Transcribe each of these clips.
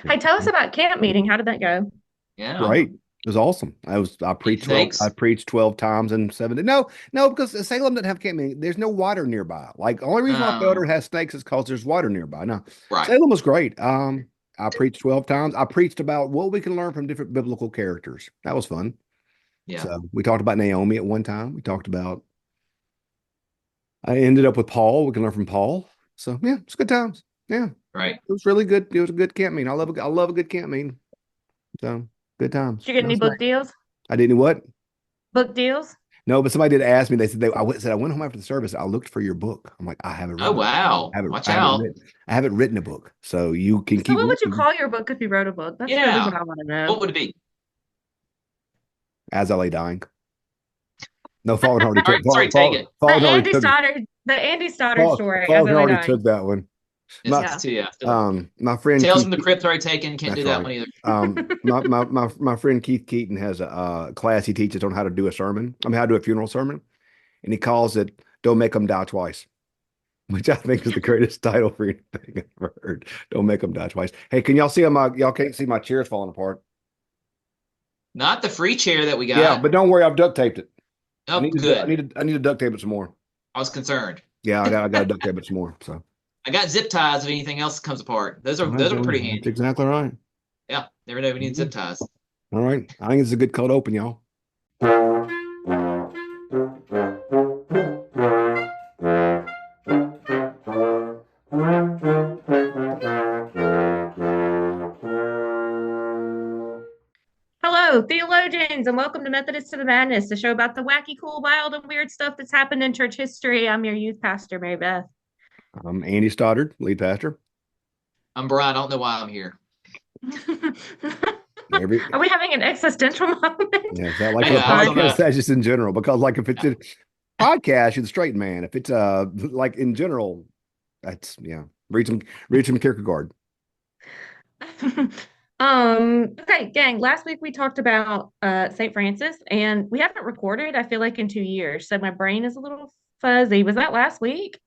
Hey, tell us about camp meeting. How did that go? Yeah. Great. It was awesome. I Any preached 12. I snakes? preached 12 times in 7 days. No, no, because Salem doesn't have camping. There's no water nearby. Like the only reason why Felder Oh, has snakes is because there's water nearby. No, right. Salem was great. I preached 12 times. I preached about what we can learn from different biblical characters. That was fun. Yeah. So we talked about Naomi at one time. I ended up with Paul. We can learn from Paul. So yeah, it's good times. Yeah, Right. it was really good. It was a good camp meeting. I love a good camp meeting. So good Did you times. get No any book snakes. deals? I didn't what? Book deals? No, but somebody did ask me. They said I went home after the service. I looked for your book. I'm like, I haven't Oh, written. wow. Watch out. I haven't written a book. So you can So keep what would you looking call your book if you wrote a book? That's really what Yeah. I want to know. What would it be? as I lay dying. No, Fallen already All took right. Sorry, take it. The Andy Stoddard story as Fallen I lay already dying. took that one. My Yeah. Yeah. So my friend Tales Keith. from the Crypt already taken. Can't That's do that right. one either. My friend Keith Keaton has a class he teaches on how to do a sermon. I mean, how to do a funeral sermon, and he calls it "Don't Make Them Die Twice," which I think is the greatest title for anything I've ever heard. Don't make them die twice. Hey, can y'all see my? Y'all can't see my chairs falling apart. Not the free chair that we Yeah, got. but don't worry, I've duct taped it. Oh, good. I need to duct tape it some more. I was concerned. Yeah, I got to duct tape it some more. So I got zip ties if anything else comes apart. Those are that's those are pretty that's handy. exactly right. Yeah. Never know if you need zip Mhm. ties. All right, I think it's a good cold open, y'all. Hello, theologians, and welcome to Methodists to the Madness, the show about the wacky, cool, wild, and weird stuff that's happened in church history. I'm your youth pastor, Mary Beth. I'm Andy Stoddard, lead pastor. I'm Brian. I don't know why I'm here. Every Are we having an existential moment? Yeah, is that like I'm for the Yeah, I sorry. don't podcast? know. That's just in general because like if it's Yeah. a podcast, you're the straight man. If it's like in general, that's yeah. Read some Kierkegaard. Okay, gang, last week we talked about St. Francis, and we haven't recorded, I feel like, in 2 years. So my brain is a little fuzzy. Was that last week?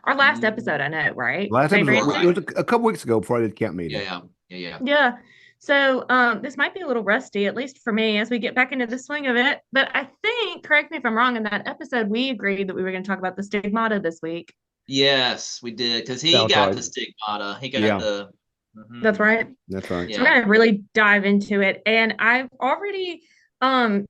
Our last episode, I Mm, know, right? Last St. episode it Francis? right. was a couple weeks ago before I did camp Yeah, meeting. yeah. Yeah, yeah. Yeah. So this might be a little rusty, at least for me, as we get back into the swing of it. But I think, correct me if I'm wrong, in that episode, we agreed that we were going to talk about the stigmata this week. Yes, we did because he That's got right. the stigmata. He got Yeah, the That's right. that's right. So we're yeah. going to really dive into it. And I've already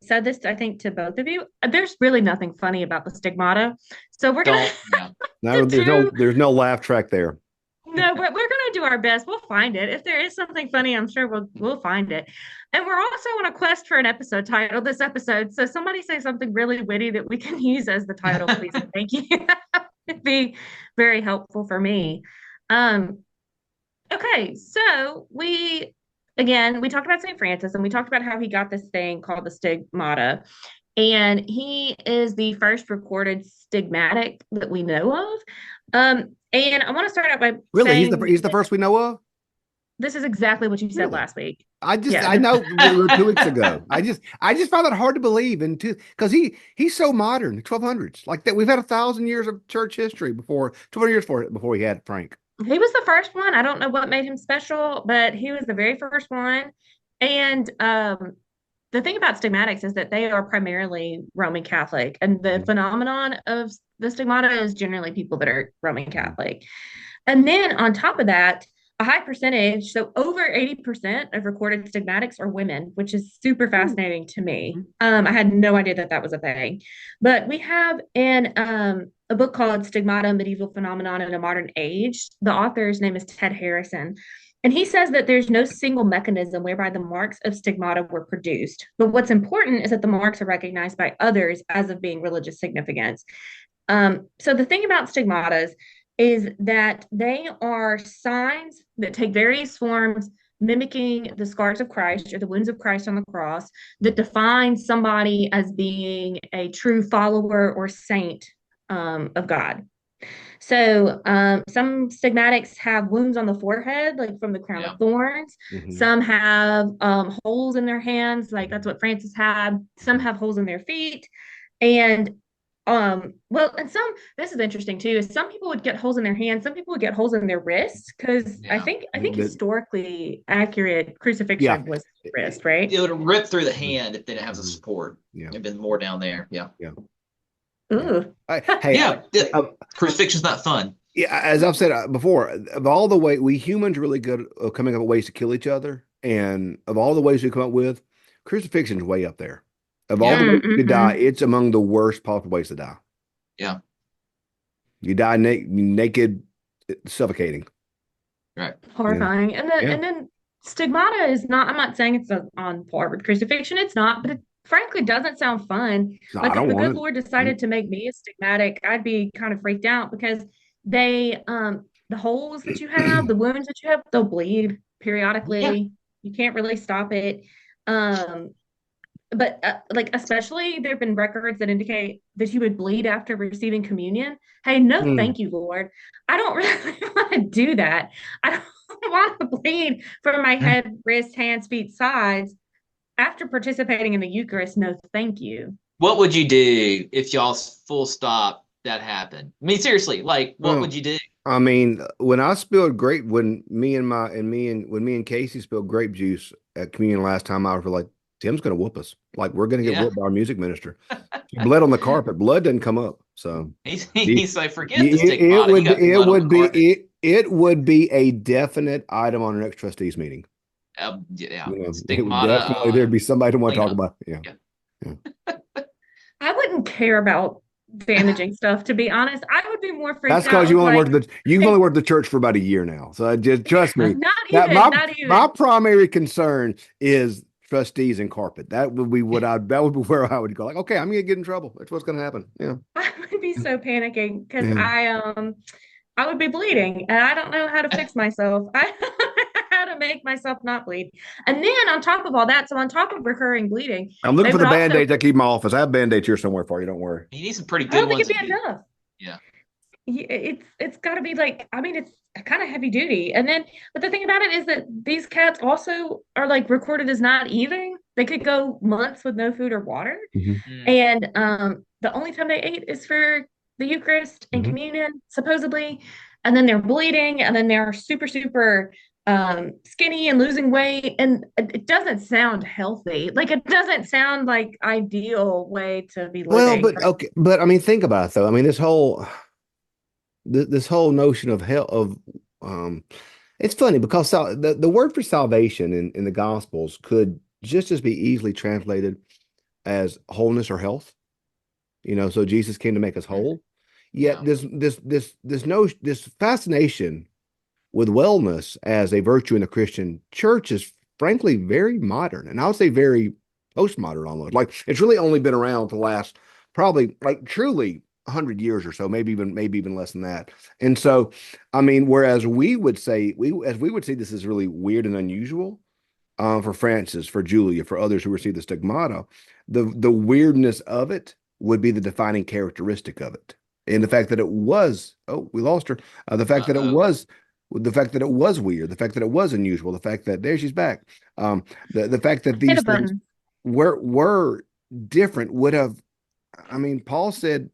said this, I think, to both of you. There's really nothing funny about the stigmata. So we're going Don't yeah. to do There's no laugh track there. no, but we're gonna do our best. We'll find it. If there is something funny, I'm sure we'll find it. And we're also on a quest for an episode title this episode. So somebody say something really witty that we can use as the title, please and thank you. It'd be very helpful for me. Um, okay, so we talked about St. Francis and we talked about how he got this thing called the stigmata. And he is the first recorded stigmatic that we know of. And I want to start out by Really, saying he's the first we know of. this is exactly what you said Really, last week. I Yeah. know we were 2 weeks ago. I just found that hard to believe and to because he's so modern, 1200s like that. We've had 1,000 years of church history before 200 years before he had Frank. He was the first one. I don't know what made him special, but he was the very first one. And the thing about stigmatics is that they are primarily Roman Catholic, and the Mhm. phenomenon of the stigmata is generally people that are Roman Mhm. Catholic. And then on top of that, a high percentage, so over 80% of recorded stigmatics are women, which is super fascinating to me. Mhm. I had no idea that that was a thing. But we have in a book called Stigmata, Medieval Phenomenon in a Modern Age. The author's name is Ted Harrison. And he says that there's no single mechanism whereby the marks of stigmata were produced. But what's important is that the marks are recognized by others as of being religious significance. So the thing about stigmatas is that they are signs that take various forms, mimicking the scars of Christ or the wounds of Christ on the cross, that define somebody as being a true follower or saint of God. So some stigmatics have wounds on the forehead, like from the crown of Yeah. thorns. Mhm. Some have holes in their hands, like that's Mhm. what Francis had. Some have holes in their feet. And Well, and this is interesting too, is some people would get holes in their hands, some people would get holes in their wrists, because I Yeah. think I think historically accurate Yeah. crucifixion was wrist, right? It would rip through the Mhm. hand if they didn't have the Mhm. support. Yeah. There'd been more down there. Yeah. Yeah. Yeah. Ooh. Hey, Yeah. Crucifixion's not fun. yeah, as I've said before, of all the way we humans are really good at coming up with ways to kill each other, and of all the ways we come up with, crucifixion is way up there. Of all the Yeah. ways you could die, Mm-hmm. it's among the worst possible ways to die. Yeah. You die naked, suffocating. Right. Yeah, Horrifying. And then yeah. stigmata is not, I'm not saying it's on par with crucifixion. It's not, but it frankly doesn't sound fun. So I Like if don't the good want Lord it. decided to make me a stigmatic, I'd be kind of freaked out because the holes that you have, the wounds that you have, they'll bleed Yeah. periodically. You can't really stop it. Um, but like especially there have been records that indicate that you would bleed after receiving communion. Hey, no Mm. thank you, Lord. I don't really want to do that. I don't want to bleed from my head, wrists, hands, feet, sides after participating in the Eucharist. No thank you. What would you do if y'all's full stop that happened? I mean, seriously, like, what Well, would you do? I mean, when I spilled grape, when me and Casey spilled grape juice at communion last time, I was like, Tim's gonna whoop us. Like we're gonna get Yeah. whooped by our music minister. He bled on the carpet. Blood didn't come up. So the He's like, forget the stigmata. You got it blood on the would be carpet. it would be a definite item on our next trustees meeting. Yeah. You know, it would Stigmata definitely there'd be somebody to want to talk cleanup. about. Yeah. Yeah. Yeah. I wouldn't care about damaging stuff, to be honest. I would be more That's freaked out because you with only like, worked you've only worked the church for about a year now. So just trust me not that even, not my even. primary concern is trustees and carpet. That would be that would be where I would go like, okay, I'm gonna get in trouble. That's what's gonna happen. Yeah. I would be so panicking because Yeah. I would be bleeding and I don't know how to fix myself. I don't know how to make myself not bleed. And then on top of all that, so on top of recurring bleeding, I'm looking they for would the also, band-aids I keep in my office. I have band-aids here somewhere for you. Don't worry. You need some pretty I good don't think ones it'd if be you. enough. Yeah. It's got to be like, I mean, it's kind of heavy duty. And then, but the thing about it is that these cats also are like recorded as not eating. They could go months with no food or water. Mhm. Mm. And the only time they ate is for the Eucharist and Mhm. communion, supposedly. And then they're bleeding, and then they're super, super skinny and losing weight. And it doesn't sound healthy. Like it doesn't sound like ideal way to be Well, living. but okay, but I mean, think about it though. I mean, this whole notion of hell of um it's funny because the word for salvation in the gospels could just as be easily translated as wholeness or health, so Jesus came to make us Mm. whole. Yet Yeah. this fascination with wellness as a virtue in the Christian church is frankly very modern, and I would say very postmodern almost. Like it's really only been around for the last probably like truly 100 years or so, maybe even less than that. And so, I mean, whereas we would say this is really weird and unusual for Francis, for Julia, for others who receive the stigmata, the weirdness of it would be the defining characteristic of it, and the fact that it was we lost her. The fact that it Uh-oh. was the fact that it was weird, the fact that it was unusual, the fact that there she's back, the fact that Hit these a things button. were different would have. I mean, Paul said,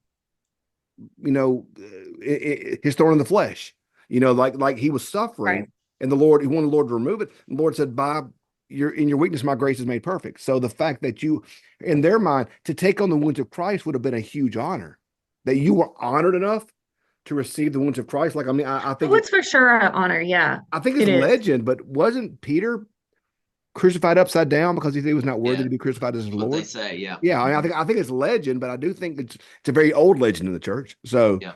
his thorn in the flesh, like he was suffering, Right. and he wanted the Lord to remove it. And the Lord said, "By in your weakness, my grace is made perfect." So the fact that in their mind, to take on the wounds of Christ would have been a huge honor. That you were honored enough to receive the wounds of Christ. Like, I mean, Oh, it's for sure an honor. Yeah, I think it's it is. legend, but wasn't Peter crucified upside down because he was not worthy Yeah. to be crucified as his That's what they Lord? say. Yeah. Yeah, I mean, Hmm. I think it's legend, but I do think it's a very old legend in the church. So Yeah.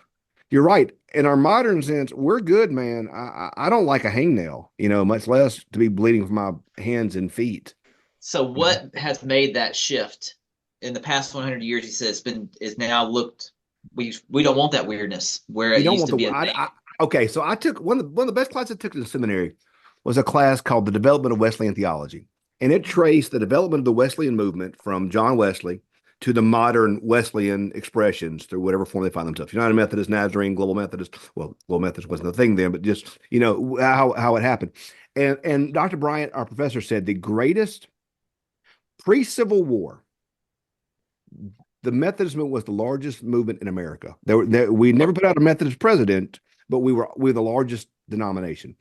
you're right. In our modern sense, we're good, man. I don't like a hangnail, much less to be bleeding from my hands and feet. So what has made that shift in the past 100 years? He says is now looked. We don't want that weirdness where You it don't used want to be a thing. okay. So I took one of the best classes I took in the seminary was a class called the Development of Wesleyan Theology, and it traced the development of the Wesleyan movement from John Wesley to the modern Wesleyan expressions through whatever form they find themselves. United Methodist, Nazarene, Global Methodist. Well, Global Methodist wasn't a thing then, but just how it happened. And Dr. Bryant, our professor, said the greatest pre-Civil War the Methodist movement was the largest movement in America. We never put out a Methodist president, but we were the largest denomination.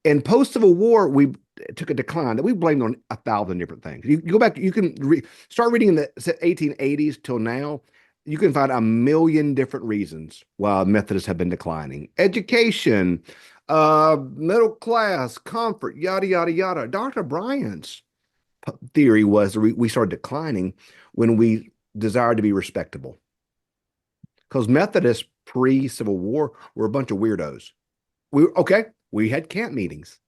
And post Civil War, we took a decline that we blamed on 1,000 different things. You go back, you can start reading in the 1880s till now. You can find a million different reasons why Methodists have been declining. Education, middle class, comfort, yada, yada, yada. Dr. Bryant's theory was we started declining when we desired to be respectable. Because Methodists pre-Civil War were a bunch of weirdos. We had camp meetings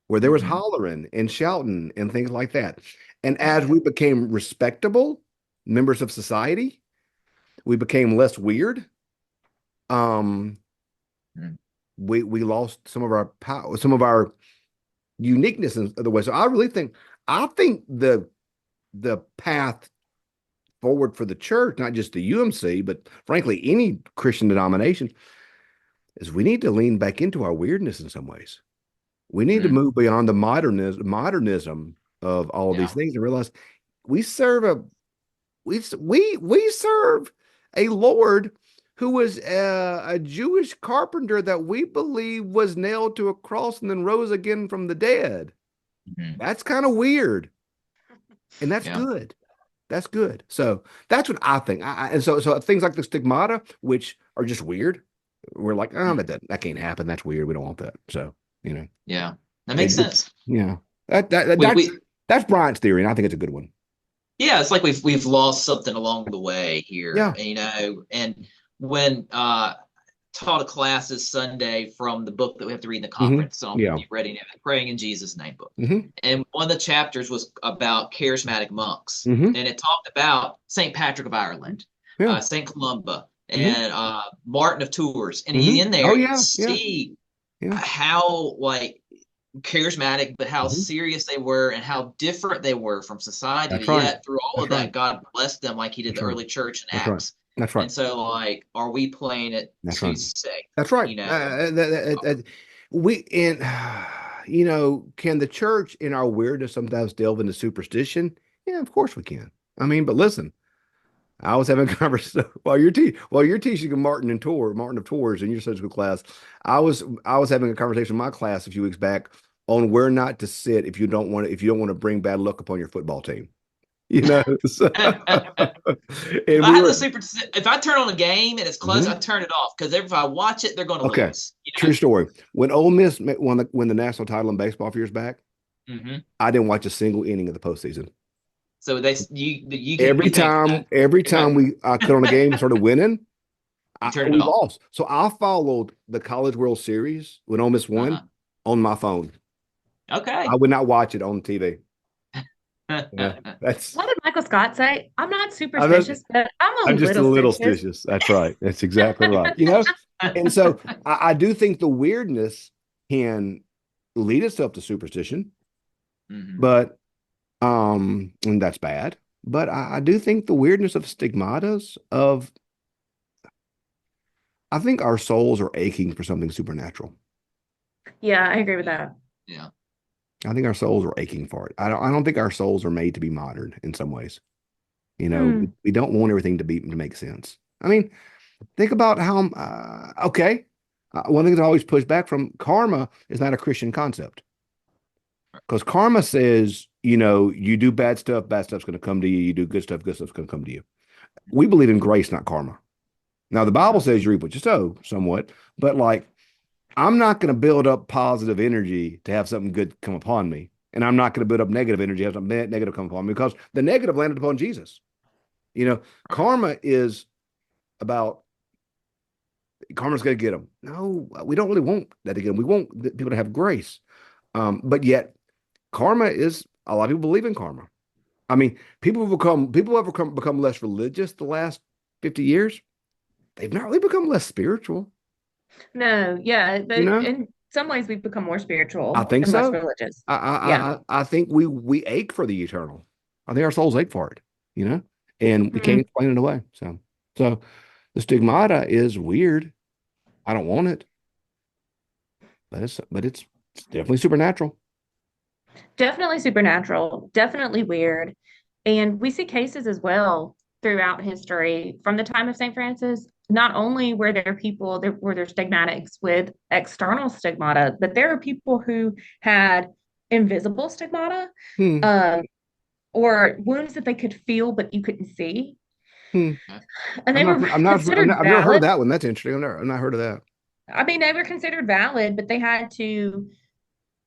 where there was hollering and shouting and things like that. And as we became respectable members of society, we became less weird. We lost some of our power, some of our uniqueness in other ways. So I think the path forward for the church, not just the UMC, but frankly any Christian denomination, is we need to lean back into our weirdness in some ways. We need to move beyond the modernism of all of these things and realize we serve we serve a Lord who was a Jewish carpenter that we believe was nailed to a cross and then rose again from the dead. That's kind of weird, and that's good. That's good. So that's what I think. And so things like the stigmata, which are just weird, we're like, oh, that can't happen. That's weird. We don't want that. So, Yeah, that makes sense. Yeah. That's Bryant's theory, and I think it's a good one. Yeah, it's like we've lost something along the way here. Yeah. And when taught a class this Sunday from the book that we have to read in the conference on reading it, Praying in Jesus' Name book. And one of the chapters was about charismatic monks. And it talked about St. Patrick of Ireland, St. Columba, and Martin of Tours. And in there, you see how charismatic, but how serious they were and how different they were from society. But yet through all of that, God blessed them like he did the early church in Acts. That's right. And so, are we playing it too safe? That's right. Can the church in our weirdness sometimes delve into superstition? Yeah, of course we can. I mean, but listen, I was having a conversation while you're teaching a Martin of Tours in your Sunday school class. I was having a conversation in my class a few weeks back on where not to sit if you don't want to bring bad luck upon your football team. So, if I turn on a game and it's close, I turn it off because if I watch it, they're going to lose. True story. When Ole Miss won the national title in baseball a few years back, I didn't watch a single inning of the postseason. So every time we cut on a game and started winning, we lost. So I followed the College World Series when Ole Miss won on my phone. Okay, I would not watch it on TV. What did Michael Scott say? I'm not superstitious, but I'm just a little stitious. That's right. That's exactly right. And so I do think the weirdness can lead itself to superstition, but and that's bad. But I do think the weirdness of stigmatas I think our souls are aching for something supernatural. Yeah, I agree with that. Yeah. I think our souls are aching for it. I don't think our souls are made to be modern in some ways. We don't want everything to make sense. I mean, think about how one thing that I always push back from, karma is not a Christian concept. Because karma says, you do bad stuff's going to come to you. You do good stuff's going to come to you. We believe in grace, not karma. Now, the Bible says you reap what you sow somewhat, but I'm not going to build up positive energy to have something good come upon me. And I'm not going to build up negative energy to have something negative come upon me, because the negative landed upon Jesus. Karma is about, karma's going to get them. No, we don't really want that to get them. We want people to have grace. But yet karma is, a lot of people believe in karma. I mean, people have become less religious the last 50 years. They've not really become less spiritual. No, yeah, but in some ways we've become more spiritual. I think and so. less religious. I think we ache for the eternal. I think our souls ache for it, and we can't explain it away. So the stigmata is weird. I don't want it, but it's definitely supernatural. Definitely supernatural. Definitely weird. And we see cases as well throughout history, from the time of St. Francis, not only were there people, there were there stigmatics with external stigmata, but there are people who had invisible stigmata, Hmm. um, or wounds that they could feel but you couldn't see, Hmm. and they were considered I've never heard of valid. that one. That's interesting. I've not heard of that. I mean, they were considered valid, but they had to.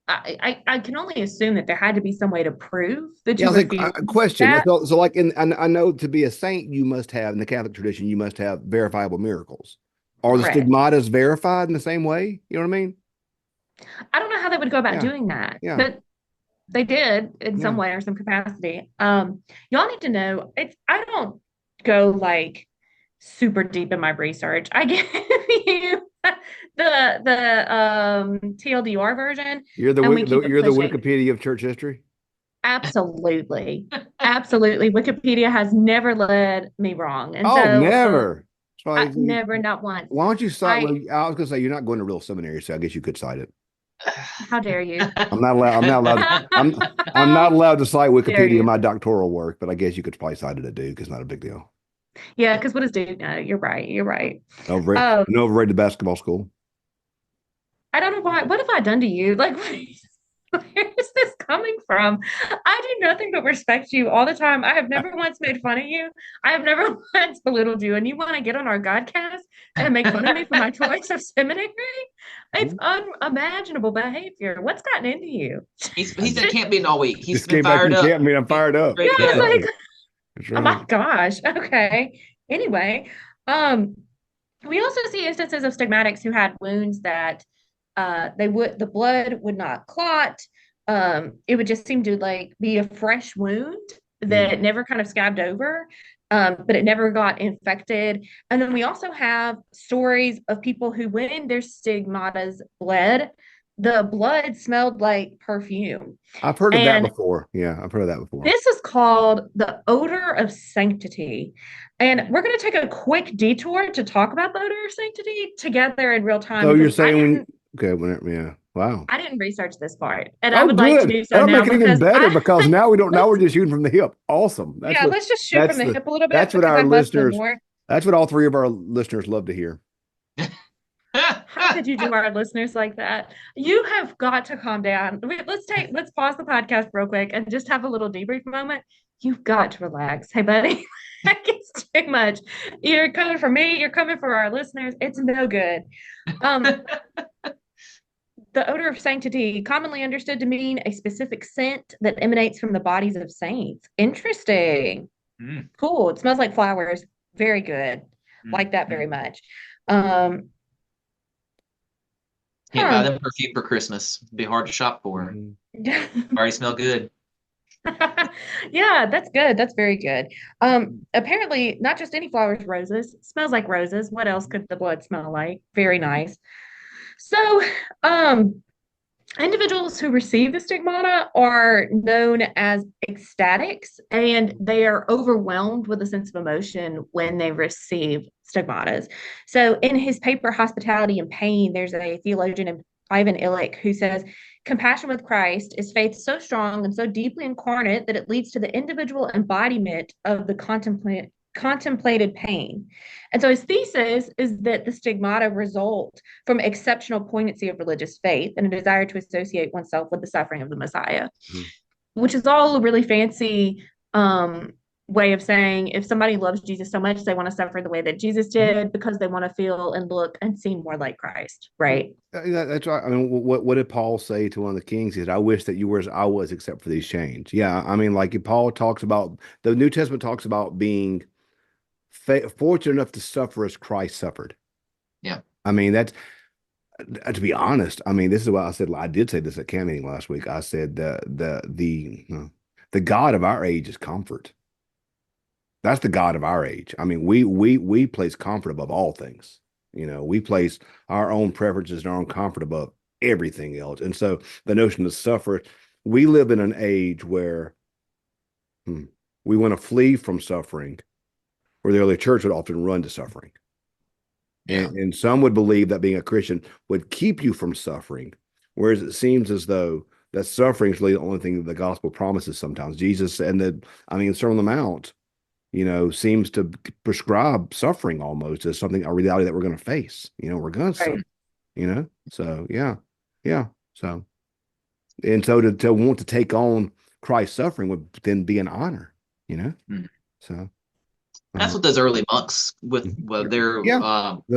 I can only assume that there had to be some way to prove that Yeah, you I were think feeling a question. that. So like I know to be a saint, you must have in the Catholic tradition, you must have verifiable miracles. Are the Correct. stigmatas verified in the same way? You know what I mean? I don't know how they would go about Yeah, doing that, yeah, but they did in some yeah. way or some capacity. Y'all need to know it's I don't go like super deep in my research. I give you the TLDR version and we keep it You're the pushing. Wikipedia of church history. Absolutely. Absolutely. Wikipedia has never led me wrong. And Oh, so never. So I never, not once. why don't you cite? I Well, I was going to say you're not going to real seminary, so I guess you could cite it. How dare you? I'm not allowed. I'm not allowed. I'm not How allowed to cite dare Wikipedia in you? my doctoral work, but I guess you could probably cite it at Duke. It's not a big deal. Yeah, because what does Duke know? You're right. You're right. Overrated, Um, overrated basketball school. I don't know why. What have I done to you? Like, where is this coming from? I do nothing but respect you all the time. I have never once made fun of you. I have never once belittled you. And you want to get on our Godcast and make fun of me for my choice of seminary? It's unimaginable behavior. What's gotten into you? He's been camping all week. He's Just been came back fired from up. camp. I mean, I'm fired up. Yeah, Ready to That's it's go. right. like, That's oh right. my gosh. Okay. Anyway, um, we also see instances of stigmatics who had wounds that the blood would not clot. It would just seem to like be a fresh wound Mm. that never kind of scabbed over, but it never got infected. And then we also have stories of people who, when their stigmatas bled, the blood smelled like perfume. I've heard of that And before. Yeah, I've heard of that before. this is called the odor of sanctity. And we're going to take a quick detour to talk about the odor of sanctity together in real time So you're because saying okay, yeah, wow. I didn't research this part. And I Oh, would like to good. do so That'll now make it even because better I because now we don't. Now let's we're just shooting from the hip. Awesome. yeah, let's just shoot from That's the the hip a little bit that's what because our I'd love to know listeners. more. That's what all three of our listeners love to hear. How could you do our listeners like that? You have got to calm down. Let's pause the podcast real quick and just have a little debrief moment. You've got to relax. Hey, buddy, that gets too much. You're coming for me, you're coming for our listeners. It's no good. Um, the odor of sanctity, commonly understood to mean a specific scent that emanates from the bodies of saints. Interesting. Mm. Cool. It smells like flowers. Very good. Like that very much. Um, Can't buy them perfume for Christmas. It'd be hard to shop for. Already smell good. Yeah, that's good. That's very good. Apparently, not just any flowers, roses. Smells like roses. What else could the blood smell like? Very nice. So, individuals who receive the stigmata are known as ecstatics, and they are overwhelmed with a sense of emotion when they receive stigmatas. So, in his paper, Hospitality and Pain, there's a theologian, Ivan Illich, who says, compassion with Christ is faith so strong and so deeply incarnate that it leads to the individual embodiment of the contemplated pain. And so his thesis is that the stigmata result from exceptional poignancy of religious faith and a desire to associate oneself with the suffering of the Messiah, which is all a really fancy way of saying if somebody loves Jesus so much, they want to suffer the way that Jesus did because they want to feel and look and seem more like Christ, right? That's right. I mean, what did Paul say to one of the kings? He said, "I wish that you were as I was, except for these chains." Yeah, I mean, like Paul talks about the New Testament talks about being fortunate enough to suffer as Christ suffered. Yeah, I mean that's to be honest. I mean, this is what I said. I did say this at camp meeting last week. I said the God of our age is comfort. That's the God of our age. I mean, we place comfort above all things. We place our own preferences and our own comfort above everything else. And so the notion of suffer, we live in an age where we want to flee from suffering, where the early church would often run to suffering. Yeah. And some would believe that being a Christian would keep you from suffering, whereas it seems as though that suffering is really the only thing that the gospel promises sometimes. Jesus and Sermon on the Mount, seems to prescribe suffering almost as something, a reality that we're going to face. We're going to suffer, So yeah. So, and so to want to take on Christ's suffering would then be an honor, you know? Mhm. So, That's what those early monks with their yeah,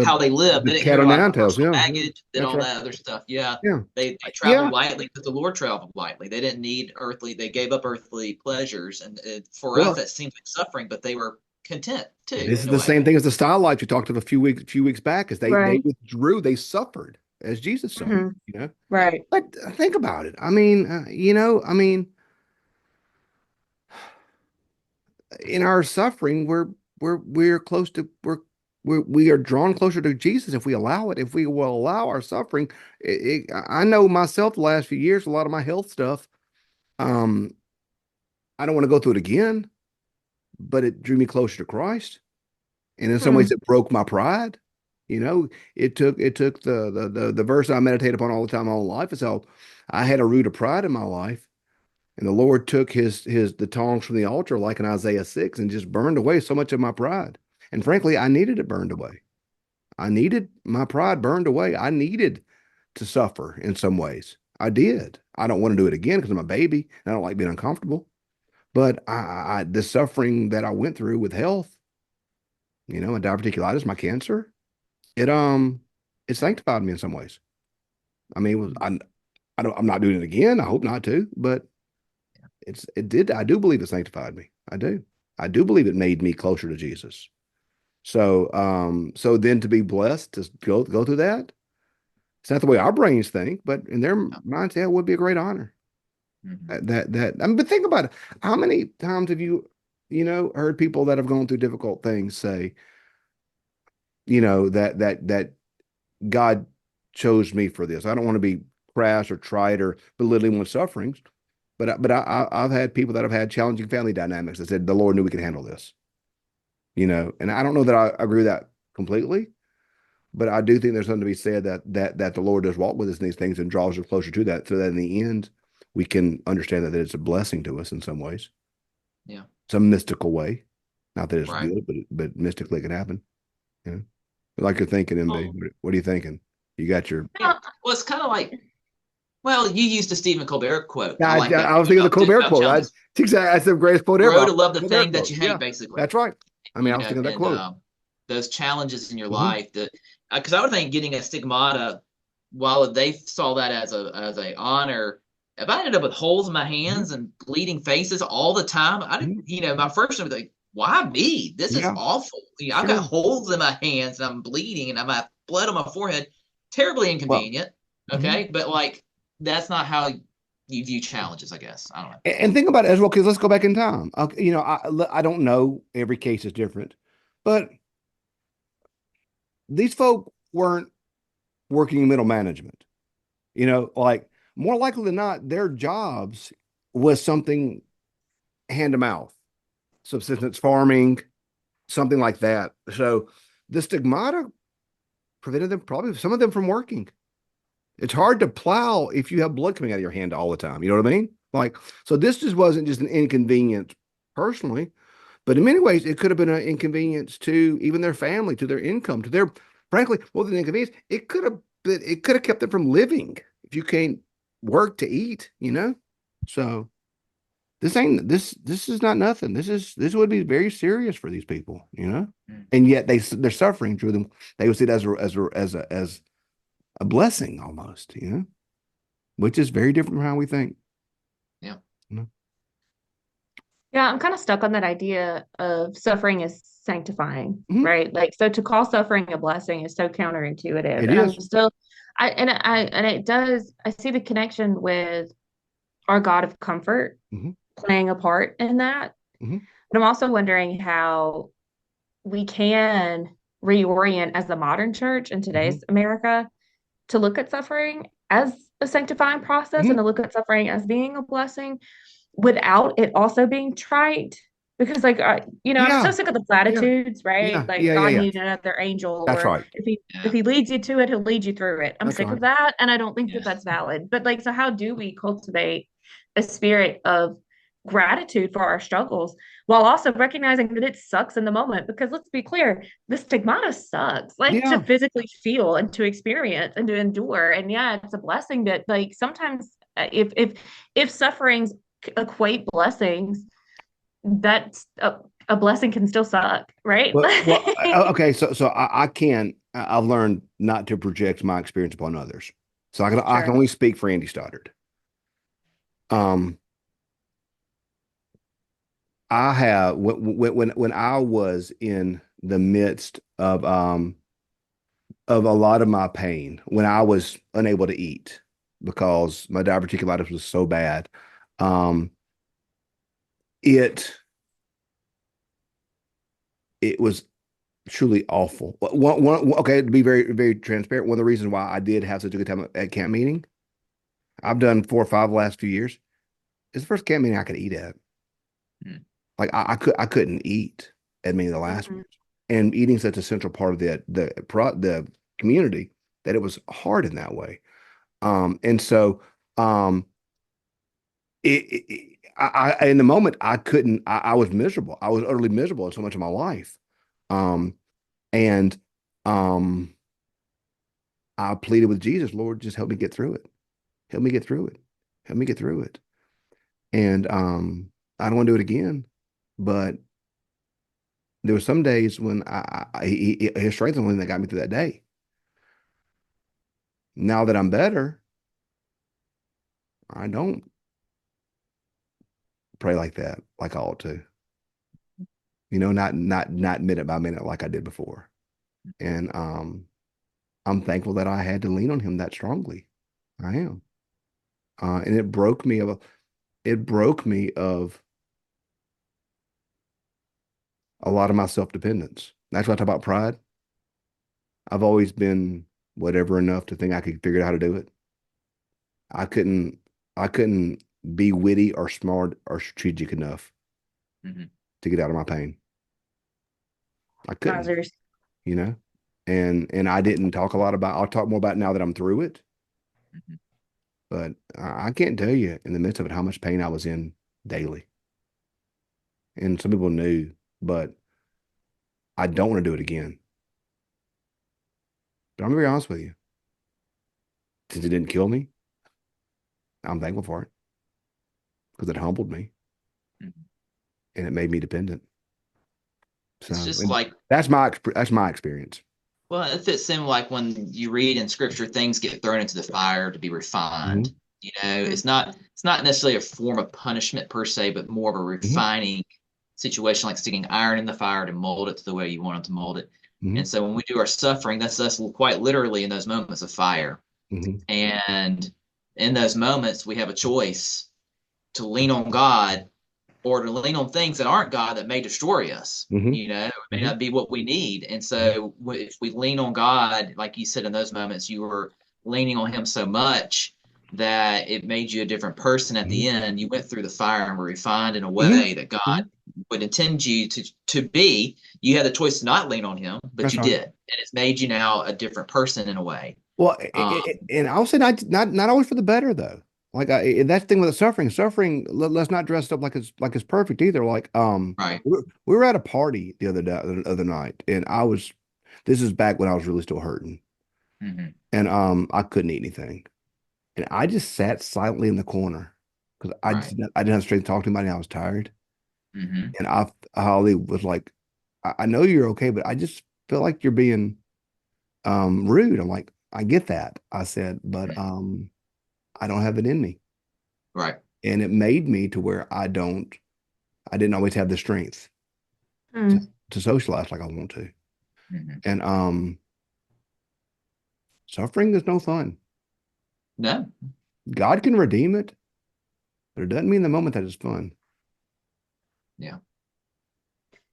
how they lived. the They didn't cat carry o' a lot of nine tails. personal Yeah, baggage and that's all right. that other stuff. Yeah. Yeah. They Yeah. traveled lightly because the Lord traveled lightly. They didn't need earthly, they gave up earthly pleasures. And for us, Well, that seems like suffering, but they were content too, this is in a the way. same thing as the stylites you talked of a few weeks back, is they Right. withdrew, they suffered as Jesus suffered, Right. But think about it. I mean, in our suffering, we're close to we are drawn closer to Jesus if we allow it. If we will allow our suffering, I know myself the last few years, a lot of my health stuff. Um, I don't want to go through it again, but it drew me closer to Christ, and in some ways, Hmm. it broke my pride. It took the verse I meditate upon all the time, my whole life is how I had a root of pride in my life. And the Lord took the tongs from the altar, like in Isaiah 6, and just burned away so much of my pride. And frankly, I needed it burned away. I needed my pride burned away. I needed to suffer in some ways. I did. I don't want to do it again because I'm a baby and I don't like being uncomfortable. But the suffering that I went through with health, my diverticulitis, my cancer, it sanctified me in some ways. I mean, I'm not doing it again. I hope not to, but I do believe it sanctified me. I do. I do believe it made me closer to Jesus. So then to be blessed to go through that, it's not the way our brains think, but in their minds, yeah, it would be a great honor. Mm-hmm. I mean, but think about it. How many times have heard people that have gone through difficult things say, that God chose me for this. I don't want to be crass or trite or belittling one's sufferings, I've had people that have had challenging family dynamics that said the Lord knew we could handle this. And I don't know that I agree with that completely, but I do think there's something to be said that the Lord does walk with us in these things and draws us closer to that, so that in the end we can understand that it's a blessing to us in some ways. Yeah. Some mystical way. Not that it's Right. good, but mystically it can happen. Like you're thinking, MB. What are you thinking? You got your Yeah. Well, it's kind of like, well, you used the Stephen Colbert quote. I like that I was thinking of the Colbert quote. challenges. That's the greatest quote ever. Grow to love the Colbert thing that quote. you Yeah, hate, basically. that's right. I mean, I was thinking of that quote. Those challenges in your Mhm. life that, because I would think getting a stigmata, while they saw that as a honor, if I ended up with holes in my hands and bleeding faces all the time, I didn't, my first thing was like, why me? This is Yeah, awful. I've got sure. holes in my hands and I'm bleeding and I have blood on my forehead. Terribly Well, inconvenient. Okay. But like, that's not how you view challenges, I guess. I don't know. and think about it as well, because let's go back in time. I don't know. Every case is different, but these folk weren't working in middle management. Like more likely than not, their jobs was something hand to mouth, subsistence farming, something like that. So the stigmata prevented them, probably some of them, from working. It's hard to plow if you have blood coming out of your hand all the time. You know what I mean? Like, so this just wasn't just an inconvenience personally, but in many ways, it could have been an inconvenience to even their family, to their income, to their, frankly, more than inconvenience, it could have kept them from living if you can't work to eat. So this is not nothing. This would be very serious for these people. And yet they're suffering through them. They would see it as a blessing almost, which is very different from how we think. Yeah. Yeah, I'm kind of stuck on that idea of suffering is sanctifying, Mhm. right? Like, so to call suffering a blessing is so counterintuitive. It And I'm is. still, and it does, I see the connection with our God of comfort Mhm. playing a part in that. Mhm. But I'm also wondering how we can reorient as the modern church in Mhm. today's America to look at suffering as a sanctifying process and Mhm. to look at suffering as being a blessing without it also being trite. Because, like, I'm so Yeah. sick of the Yeah. platitudes, right? Yeah. Like, Yeah. Yeah. God Yeah. needed another angel, That's or right. if he leads you to it, he'll lead you through it. I'm That's sick right. of that, and I don't think Yeah. that that's valid. But like, so how do we cultivate a spirit of gratitude for our struggles while also recognizing that it sucks in the moment. Because let's be clear, the stigmata sucks, like to Yeah. physically feel and to experience and to endure. And yeah, it's a blessing that like sometimes if sufferings equate blessings, that's a blessing can still suck, right? Okay. So I've learned not to project my experience upon others. So I can Sure. only speak for Andy Stoddard. Um, I have when I was in the midst of a lot of my pain, when I was unable to eat because my diverticulitis was so bad, um, it it was truly awful. Okay, to be very, very transparent, one of the reasons why I did have such a good time at camp meeting, I've done 4 or 5 last few years. It's the first camp meeting I could eat at. Mm. Like I couldn't eat at many of the last Mhm. ones, and eating such a central part of the community that it was hard in that way. And so in the moment I couldn't. I was miserable. I was utterly miserable in so much of my life. Um, and um, I pleaded with Jesus, Lord, just help me get through it. Help me get through it. Help me get through it. And I don't want to do it again, but there were some days when his strength was the one that got me through that day. Now that I'm better, I don't pray like that, like I ought to. Not minute by minute like I did before. And I'm thankful that I had to lean on him that strongly. I am. And it broke me of a lot of my self-dependence. That's why I talk about pride. I've always been whatever enough to think I could figure out how to do it. I couldn't I couldn't be witty or smart or strategic enough Mm-hmm. to get out of my pain. I couldn't, Wowzers. you know. And I didn't talk a lot about I'll talk more about it now that I'm through it, Mm-hmm. but I can't tell you in the midst of it how much pain I was in daily. And some people knew, but I don't want to do it again. But I'm gonna be honest with you. Since it didn't kill me, I'm thankful for it because it humbled me Mm-hmm. and it made me dependent. So It's just and like, that's my experience. well, it fits in like when you read in scripture, things get thrown into the fire to be refined. Hmm. It's not necessarily a form of punishment per se, but more of a Hmm. refining situation, like sticking iron in the fire to mold it to the way you want it to mold it. Hmm. And so when we do our suffering, that's us quite literally in those moments of fire. Hmm. And in those moments, we have a choice to lean on God or to lean on things that aren't God that may destroy us. Hmm. It may Hmm. not be what we need. And so if we lean on God, like you said, in those moments, you were leaning on Him so much that it made you a different person at Hmm. the end. You went through the fire and were refined in a Hmm. way that God Hmm. would intend you to be. You had the choice to not lean on Him, but That's you right. did. And it's made you now a different person in a way. Well, Um, and I'll say not always for the better though. Like that's the thing with the suffering. Let's not dress it up like it's perfect either. Like right. we were at a party the other night, and this is back when I was really still hurting, Hmm. and I couldn't eat anything, and I just sat silently in the corner because Right. I didn't have strength to talk to anybody. I was tired, Hmm. and Holly was like, I know you're okay, but I just feel like you're being rude. I'm like, I get that. I said, but I don't have it in me. Right. And it made me to where I didn't always have the strength to, Mm. to socialize like I want to. Hmm. And suffering is no fun. No. God can redeem it, but it doesn't mean the moment that it's fun. Yeah.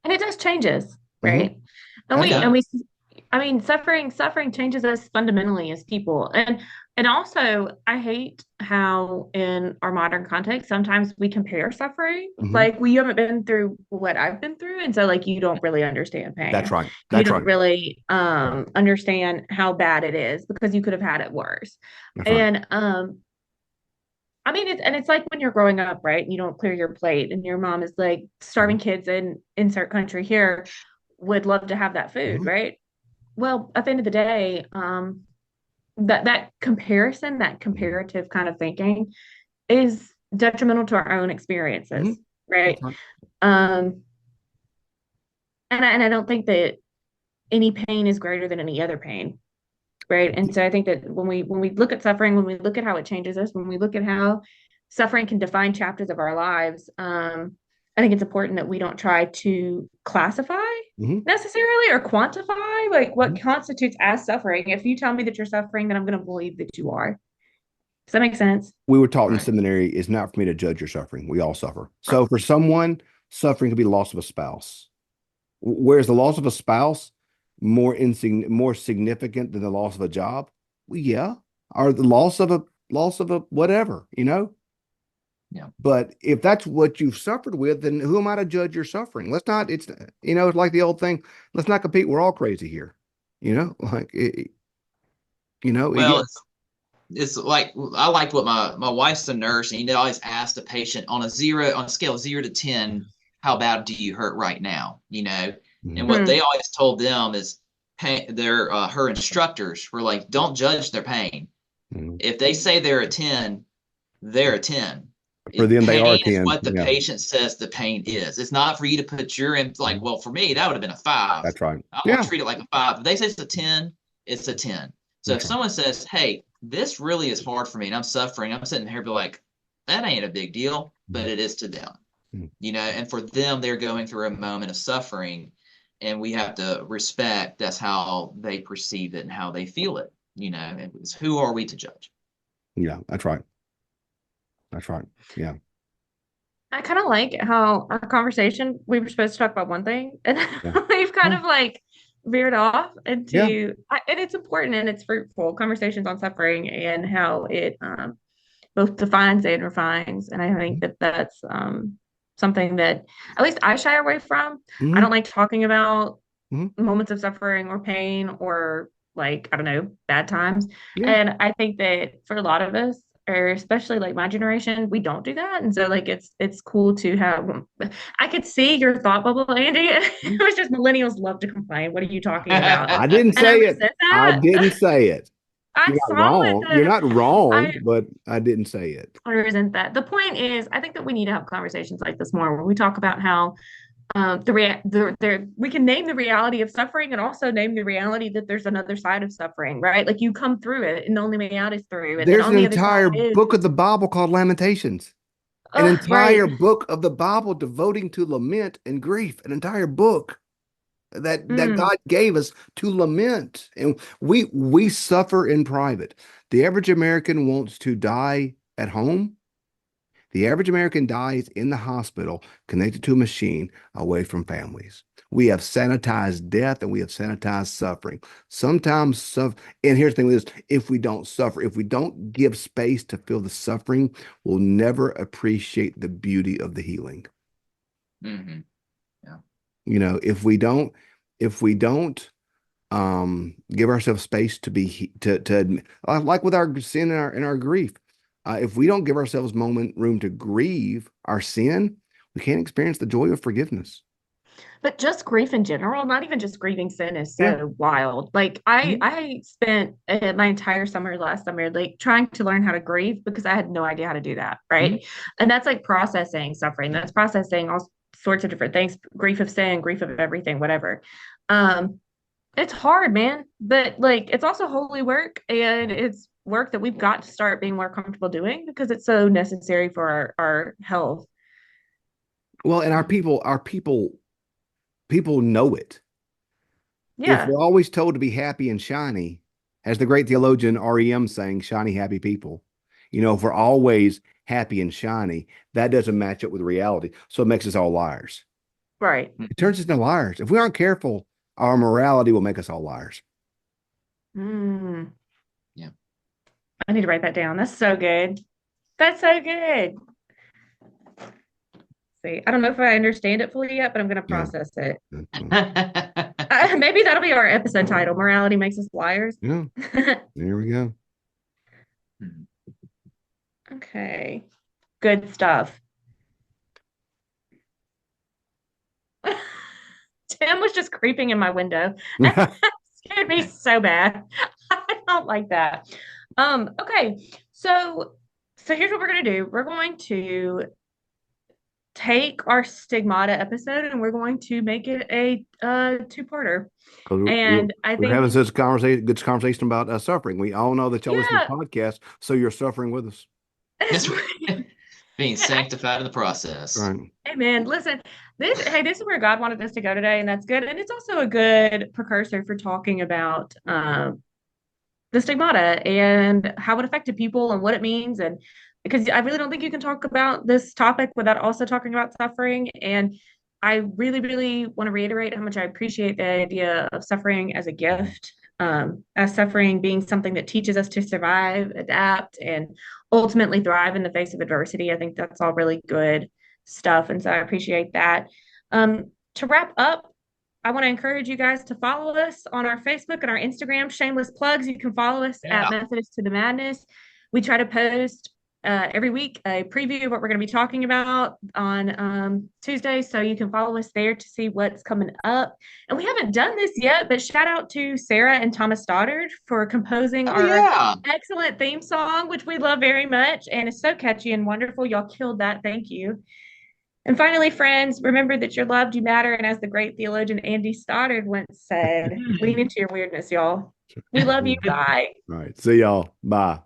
And it does changes, Hmm. right? And Oh, That's we right. and we I mean suffering changes us fundamentally as people. And also I hate how in our modern context sometimes we compare suffering. Hmm. Like we haven't been through what I've been through, and so like you don't really understand That's pain. right. You That's don't right. really understand how bad it is because you could have had it worse. That's right. And I mean, it's like when you're growing up, right? And you don't clear your plate, and your mom is like starving kids in insert country here would love to have that food, Mhm. right? Well, at the end of the day, that comparison, that Mhm. comparative kind of thinking is detrimental to our own Mhm. experiences, That's right? right. Um, and I don't think that any pain is greater than any other pain, right? And so I think that when we look at suffering, when we look at how it changes us, when we look at how suffering can define chapters of our lives, I think it's important that we don't try to classify Mhm. necessarily or quantify like what Mhm. constitutes as suffering. If you tell me that you're suffering, then I'm going to believe that you are. Does that make sense? We were taught in Right. seminary, it's not for me to judge your suffering. We all suffer. So for someone, suffering could be the loss of a spouse. Whereas the loss of a spouse more significant than the loss of a job? Well, yeah. Or the loss of a whatever, you know? Yeah. But if that's what you've suffered with, then who am I to judge your suffering? Let's not, it's like the old thing, let's not compete. We're all crazy here. Like Well, yeah. it's like I liked what my wife's a nurse, and you always ask the patient on a scale of 0 to 10, how bad do you hurt right now? And what Hmm. they always told them is their her instructors were like, don't judge their pain. Mhm. If they say they're a 10, they're a 10. For them, they are Pain is 10. what the Yeah, patient says the pain is. It's not for you to put your in like, mhm. well, for me, that would have been a 5. That's right. I'm gonna Yeah, treat it like a 5. If they say it's a 10, it's a 10. So if that's right. someone says, hey, this really is hard for me and I'm suffering, I'm sitting here be like, that ain't a big deal, but Mhm. it is to them. Mhm. And for them, they're going through a moment of suffering, and we have to respect that's how they perceive it and how they feel it. And it's, who are we to judge? Yeah, that's right. That's right. Yeah. I kind of like how our conversation, we were supposed to talk about one thing, and Yeah. we've kind Yeah. of like veered off Yeah. and it's important and it's fruitful conversations on suffering and how it both defines and refines. And I think that that's something that at least I shy away from. I Hmm. don't like talking about Hmm. moments of suffering or pain or like, I don't know, bad times. Yeah. And I think that for a lot of us, or especially like my generation, we don't do that. And so like it's cool to have I could see your thought bubble, Andy. It was just millennials love to complain. What are you talking about? I didn't And I say it. resent I that. didn't say it. I You're not saw it. wrong. You're not wrong, I but I didn't say it. I resent that. The point is, I think that we need to have conversations like this more, where we talk about how we can name the reality of suffering and also name the reality that there's another side of suffering, right? Like you come through it and the only way out is through, and then There's on an the other side entire is, book of the Bible called Lamentations. An right. entire book of the Bible devoting to lament and grief. An entire book that Mm. God gave us to lament. And we suffer in private. The average American wants to die at home. The average American dies in the hospital, connected to a machine, away from families. We have sanitized death and we have sanitized suffering. Sometimes and here's the thing with this, if we don't suffer, if we don't give space to feel the suffering, we'll never appreciate the beauty of the healing. Hmm. Yeah. If we don't give ourselves space to be to admit, like with our sin and our grief, if we don't give ourselves room to grieve our sin, we can't experience the joy of forgiveness. But just grief in general, not even just grieving sin, is Yeah. so wild. Like I Mhm. I spent my entire summer last summer like trying to learn how to grieve because I had no idea how to do that, Mhm. right? And that's like processing suffering. That's processing all sorts of different things, grief of sin, grief of everything, whatever. Um, it's hard, man, but like it's also holy work and it's work that we've got to start being more comfortable doing because it's so necessary for our health. Well, and our people know it. If Yeah, we're always told to be happy and shiny, as the great theologian REM saying, shiny, happy people, if we're always happy and shiny, that doesn't match up with reality. So it makes us all liars. right. It turns us into liars. If we aren't careful, our morality will make us all liars. Mm, Yeah. I need to write that down. That's so good. That's so good. See, I don't know if I understand it fully yet, but I'm going to Yeah. process it. Yeah. Maybe that'll be our episode title. Morality makes us liars. Yeah. There we go. Okay. Good stuff. Tim was just creeping in my window. That scared me so bad. I don't like that. Okay. So here's what we're gonna do. We're going to take our stigmata episode and we're going to make it a two-parter. Because And I we're think, having such good conversation about suffering. We all know that y'all listen to yeah, podcasts, so you're suffering with us. That's right. Being sanctified in the process. Right. hey man, listen, this is where God wanted us to go today, and that's good. And it's also a good precursor for talking about the stigmata and how it affected people and what it means. And because I really don't think you can talk about this topic without also talking about suffering. And I really, really want to reiterate how much I appreciate the idea of suffering as a gift, as suffering being something that teaches us to survive, adapt, and ultimately thrive in the face of adversity. I think that's all really good stuff. And so I appreciate that. To wrap up, I want to encourage you guys to follow us on our Facebook and our Instagram. Shameless plugs. You can follow us at Yeah. Methodist to the Madness. We try to post every week a preview of what we're going to be talking about on Tuesday. So you can follow us there to see what's coming up. And we haven't done this yet, but shout out to Sarah and Thomas Stoddard for composing Oh our yeah. excellent theme song, which we love very much. And it's so catchy and wonderful. Y'all killed that. Thank you. And finally, friends, remember that you're loved, you matter. And as the great theologian Andy Stoddard once said, lean into your weirdness, y'all. We love you. Bye. All right. See y'all. Bye.